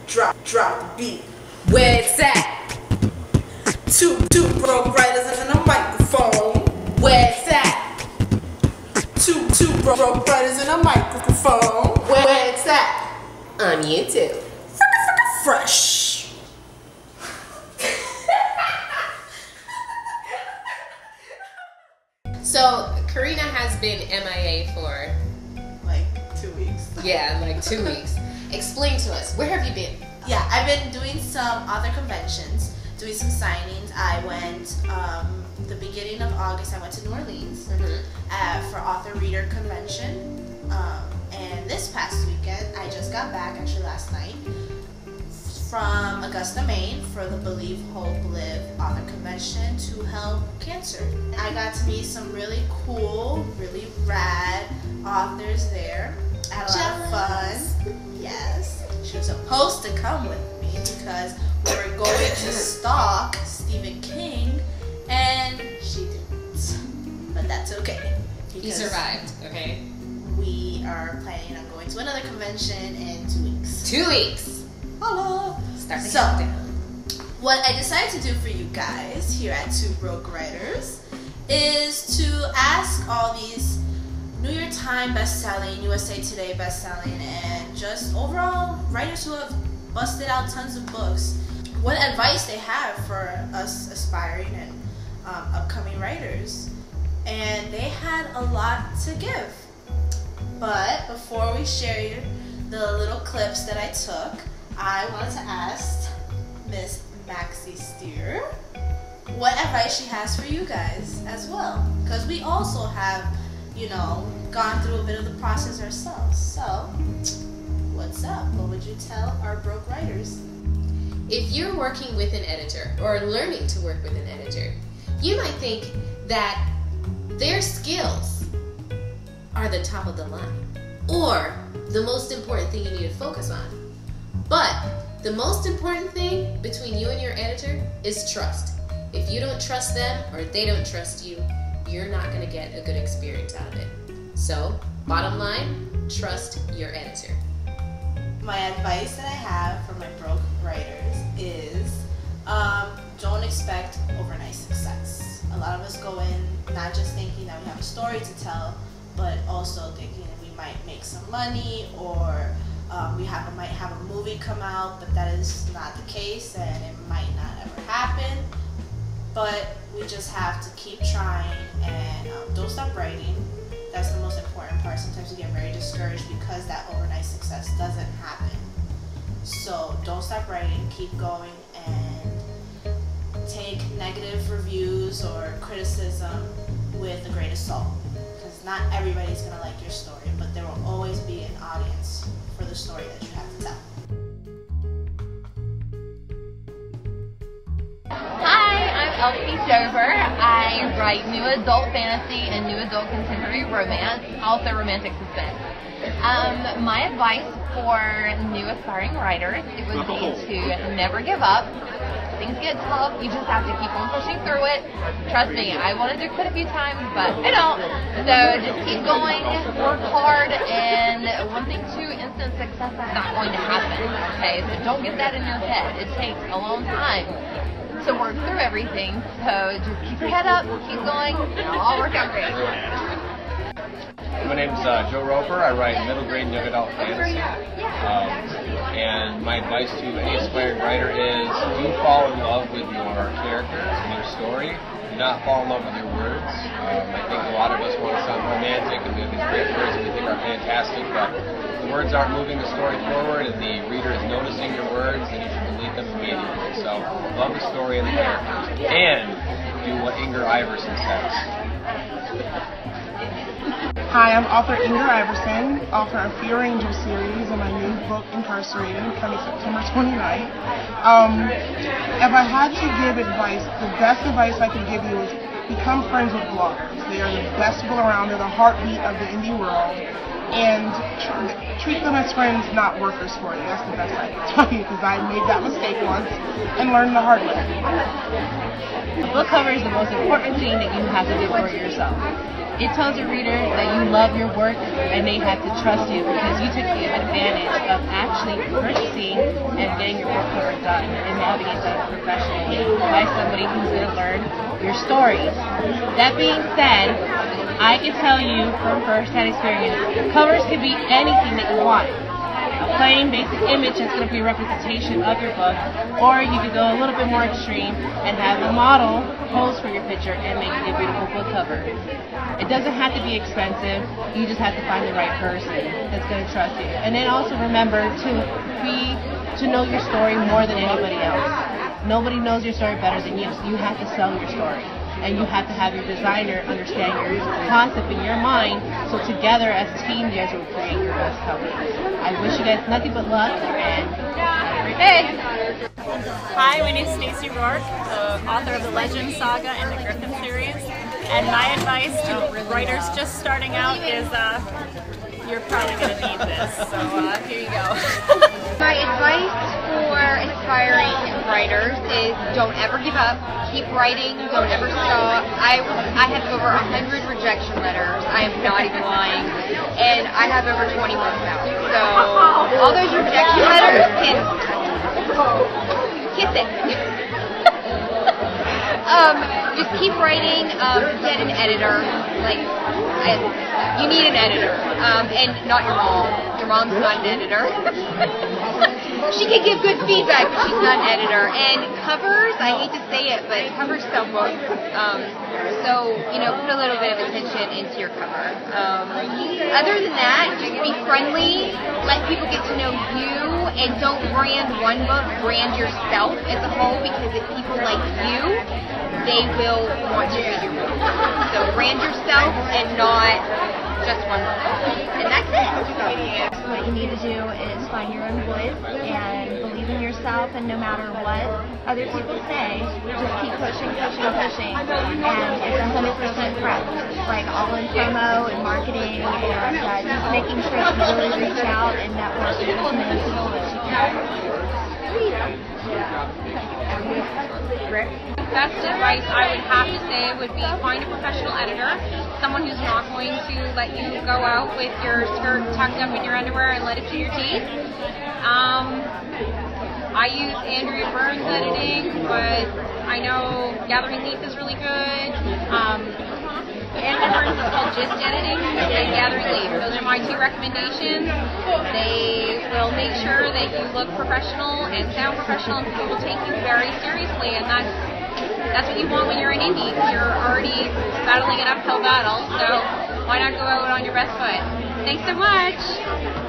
drop the beat. Where it's at? Two broke writers and a microphone. Where it's at? Two broke writers and a microphone. Where it's at? On YouTube. Fresh. So Karina has been MIA for like 2 weeks. Yeah, like 2 weeks. Explain to us, where have you been? Yeah, I've been doing some author conventions, doing some signings. I went, the beginning of August, I went to New Orleans for author reader convention. And this past weekend, I just got back, actually last night, from Augusta, Maine for the Believe, Hope, Live author convention to help cancer. I got to meet some really cool, really rad authors there. I had a lot of fun. Yes. She was supposed to come with me because we were going to stalk Stephen King, and she didn't. But that's okay. He survived, okay? We are planning on going to another convention in 2 weeks. 2 weeks! Hello. Start the countdown. What I decided to do for you guys here at Two Broke Writers is to ask all these New York Times best-selling, USA Today best-selling, and just overall writers who have busted out tons of books, what advice they have for us aspiring and upcoming writers. And they had a lot to give. But before we share the little clips that I took, I wanted to ask Miss Maxie Steer what advice she has for you guys as well. Because we also have, you know, gone through a bit of the process ourselves. So, what's up? What would you tell our broke writers? If you're working with an editor or learning to work with an editor, you might think that their skills are the top of the line or the most important thing you need to focus on. But the most important thing between you and your editor is trust. If you don't trust them or they don't trust you, you're not going to get a good experience out of it. So, bottom line, trust your editor. My advice that I have for my broke writers is don't expect overnight success. A lot of us go in not just thinking that we have a story to tell, but also thinking that we might make some money or we might have a movie come out, but that is not the case and it might not ever happen. But we just have to keep trying and don't stop writing. That's the most important part. Sometimes we get very discouraged because that overnight success doesn't happen. So don't stop writing, keep going, and take negative reviews or criticism with a grain of salt. Because not everybody's going to like your story, but there will always be an audience for the story that you have to tell. Hi, I'm Elsie Dover. I write new adult fantasy and new adult contemporary romance, also romantic suspense. My advice for new aspiring writers, it would be to never give up. Things get tough, you just have to keep on pushing through it. Trust me, I wanted to quit a few times, but I don't. So just keep going, work hard, and one thing too, instant success is not going to happen, okay? So don't get that in your head. It takes a long time to work through everything, so just keep your head up, keep going, and it'll all work out great. My name's Joe Roper. I write middle grade young adult fantasy. And my advice to any aspiring writer is do fall in love with your characters and your story. Do not fall in love with your words. I think a lot of us want to sound romantic and we have these great words that we think are fantastic, but the words aren't moving the story forward and the reader is noticing your words, and you should delete them immediately. So love the story and the characters. And do what Iverson says. Hi, I'm author Iverson, author of Fear Angel series and my new book, Incarcerated, coming September 29th. If I had to give advice, the best advice I could give you is become friends with bloggers. They are the best people around. They're the heartbeat of the indie world. And treat them as friends, not workers for you. That's the best I can tell you, because I made that mistake once and learned the hard way. The book cover is the most important thing that you have to do for yourself. It tells your reader that you love your work and they have to trust you because you took the advantage of actually purchasing and it done and having it done professionally by somebody who's going to learn your stories. That being said, I can tell you from first-hand experience, covers can be anything that you want. A plain, basic image that's going to be a representation of your book, or you could go a little bit more extreme and have a model pose for your picture and make it a beautiful book cover. It doesn't have to be expensive. You just have to find the right person that's going to trust you. And then also remember to know your story more than anybody else. Nobody knows your story better than you, so you have to sell your story. And you have to have your designer understand your concept in your mind, so together as a team you guys will create your best cover. I wish you guys nothing but luck, and have a great day. Hi, my name is Stacey Rourke, the author of the Legend Saga and the Griffin series. And my advice to writers just starting out is you're probably going to need this, so here you go. My advice for aspiring writers is don't ever give up. Keep writing. Don't ever stop. I have over 100 rejection letters. I am not even lying. And I have over 20 books out. So all those rejection letters can kiss it. Just keep writing. Get an editor. You need an editor, and not your mom. Your mom's not an editor. She can give good feedback, but she's not an editor. And covers, I hate to say it, but covers sell books. So, put a little bit of attention into your cover. Other than that, just be friendly. Let people get to know you, and don't brand one book. Brand yourself as a whole, because if people like you, they will want to read your book. So brand yourself and not just one book. And that's it. What you need to do is find your own voice and believe in yourself, and no matter what other people say, just keep pushing, and it's 100% prep, like all in promo and marketing, and just making sure that you really reach out and network with as many people as you can. Rick? Best advice I would have to say would be find a professional editor, someone who's not going to let you go out with your skirt tucked up in your underwear and let it to your teeth. I use Andrea Burns editing, but I know Gathering Leaf is really good. Andrea Burns is called Gist Editing, and Gathering Leaf. Those are my two recommendations. They will make sure that you look professional and sound professional, and people will take you very seriously, and that's what you want when you're an indie. You're already battling an uphill battle, so why not go out on your best foot? Thanks so much!